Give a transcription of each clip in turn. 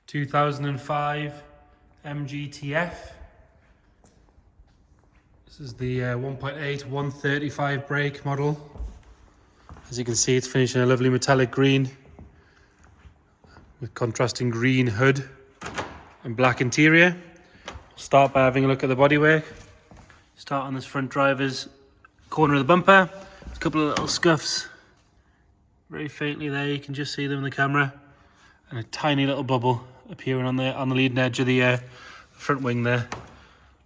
2005 MGTF. This is the 1.8 135 brake model. As you can see, it's finished in a lovely metallic green with contrasting green hood and black interior. Start by having a look at the bodywork. Start on this front driver's corner of the bumper. There's a couple of little scuffs very faintly there, you can just see them in the camera, and a tiny little bubble appearing on the leading edge of the front wing there.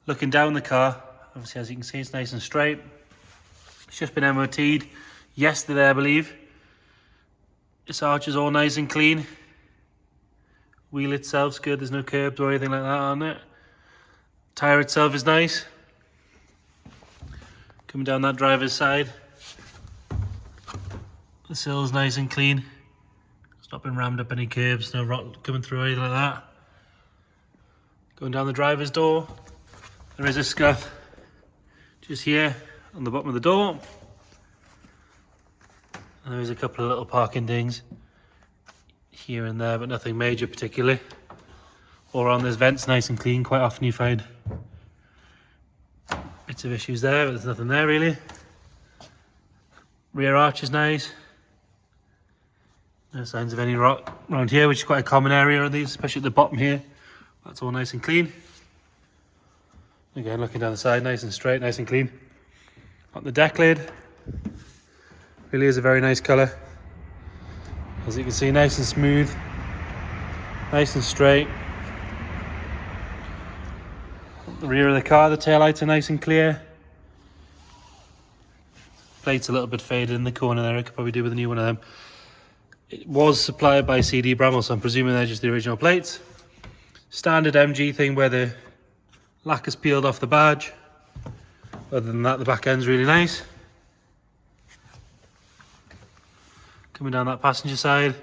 Looking down the car, obviously as you can see, it's nice and straight. It's just been MOT'd yesterday, I believe. This arch is all nice and clean. Wheel itself's good, there's no curbs or anything like that on it. Tyre itself is nice. Coming down that driver's side, the sill's nice and clean. It's not been rammed up any curbs, no rot coming through or anything like that. Going down the driver's door, there is a scuff just here on the bottom of the door. And there is a couple of little parking dings here and there, but nothing major particularly. All around this vent's nice and clean. Quite often you find bits of issues there, but there's nothing there really. Rear arch is nice. No signs of any rot around here, which is quite a common area of these, especially at the bottom here. That's all nice and clean. Again, looking down the side, nice and straight, nice and clean. On the deck lid, really is a very nice colour. As you can see, nice and smooth, nice and straight. The rear of the car, the taillights are nice and clear. Plate's a little bit faded in the corner there, I could probably do with a new one of them. It was supplied by CD Bramall, so I'm presuming they're just the original plates. Standard MG thing where the lacquer's peeled off the badge. Other than that, the back end's really nice. Coming down that passenger side,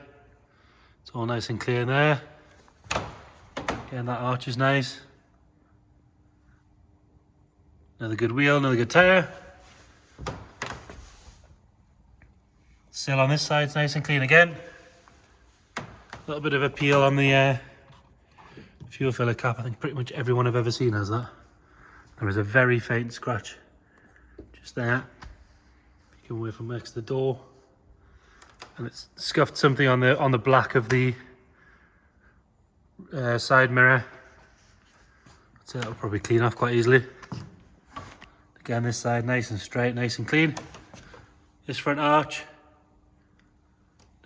it's all nice and clear there. Again, that arch is nice. Another good wheel, another good tyre. Sill on this side's nice and clean again. A little bit of a peel on the fuel filler cap. I think pretty much everyone I've ever seen has that. There is a very faint scratch just there. You come away from next to the door, and it's scuffed something on the black of the side mirror. I'd say that'll probably clean off quite easily. Again, this side nice and straight, nice and clean. This front arch,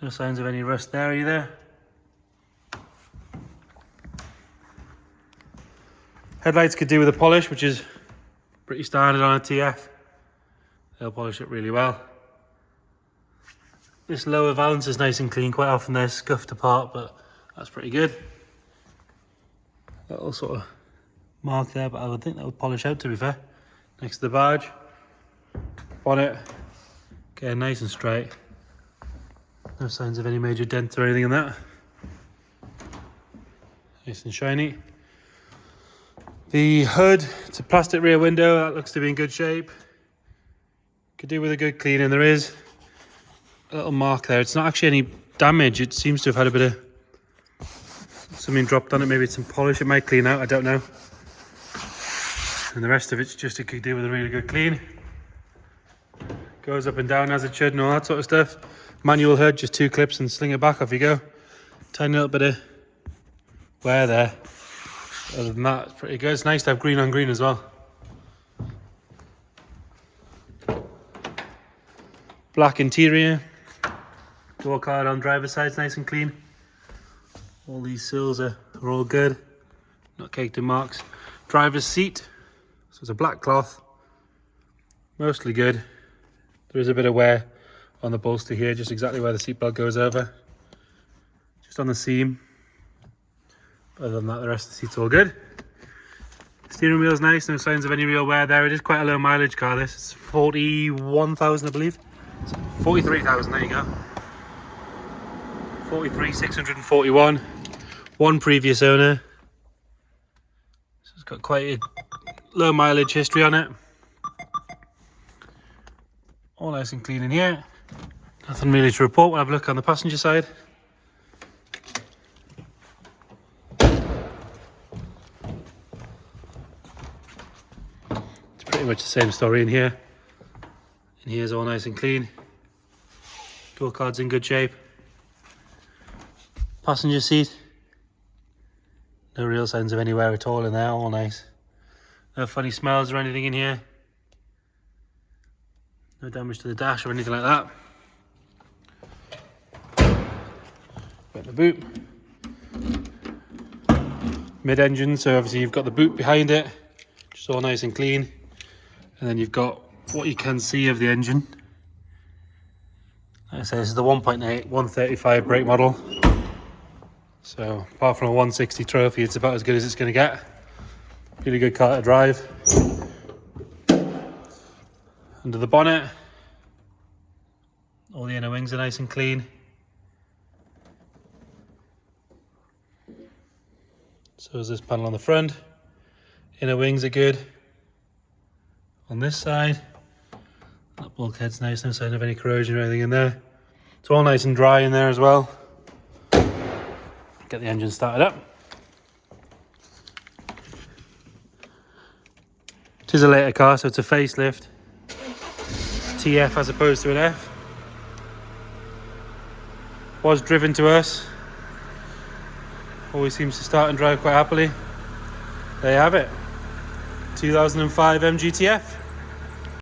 no signs of any rust there either. Headlights could do with a polish, which is pretty standard on a TF. They'll polish it really well. This lower valance is nice and clean. Quite often they're scuffed apart, but that's pretty good. Little sort of mark there, but I would think that would polish out, to be fair. Next to the badge. Bonnet, again, nice and straight. No signs of any major dent or anything in that. Nice and shiny. The hood, it's a plastic rear window, that looks to be in good shape. Could do with a good cleaning. There is a little mark there. It's not actually any damage, it seems to have had a bit of something dropped on it. Maybe it's some polish, it might clean out, I don't know. And the rest of it's just, it could do with a really good clean. Goes up and down as it should and all that sort of stuff. Manual hood, just 2 clips and sling it back, off you go. Tiny little bit of wear there. Other than that, it's pretty good. It's nice to have green on green as well. Black interior. Door card on driver's side's nice and clean. All these sills are all good. Not caked in marks. Driver's seat. So it's a black cloth. Mostly good. There is a bit of wear on the bolster here, just exactly where the seatbelt goes over. Just on the seam. Other than that, the rest of the seat's all good. Steering wheel's nice, no signs of any real wear there. It is quite a low mileage car, this. It's 41,000, I believe. 43,000, there you go. 43,641. One previous owner. So it's got quite a low mileage history on it. All nice and clean in here. Nothing really to report. We'll have a look on the passenger side. pretty much the same story in here. In here's all nice and clean. Go-kart's in good shape. Passenger seat. No real signs of any wear at all in there, all nice. No funny smells or anything in here. No damage to the dash or anything like that. Got the boot. Mid-engine, so obviously you've got the boot behind it, just all nice and clean. And then you've got what you can see of the engine. Like I say, this is the 1.8, 135 brake model. So apart from a 160 trophy, it's about as good as it's going to get. Really good car to drive. Under the bonnet, all the inner wings are nice and clean. So is this panel on the front. Inner wings are good. On this side, that bulkhead's nice, no sign of any corrosion or anything in there. It's all nice and dry in there as well. Get the engine started up. It is a later car, so it's a facelift. TF as opposed to an F. Was driven to us. Always seems to start and drive quite happily. There you have it. 2005 MGTF.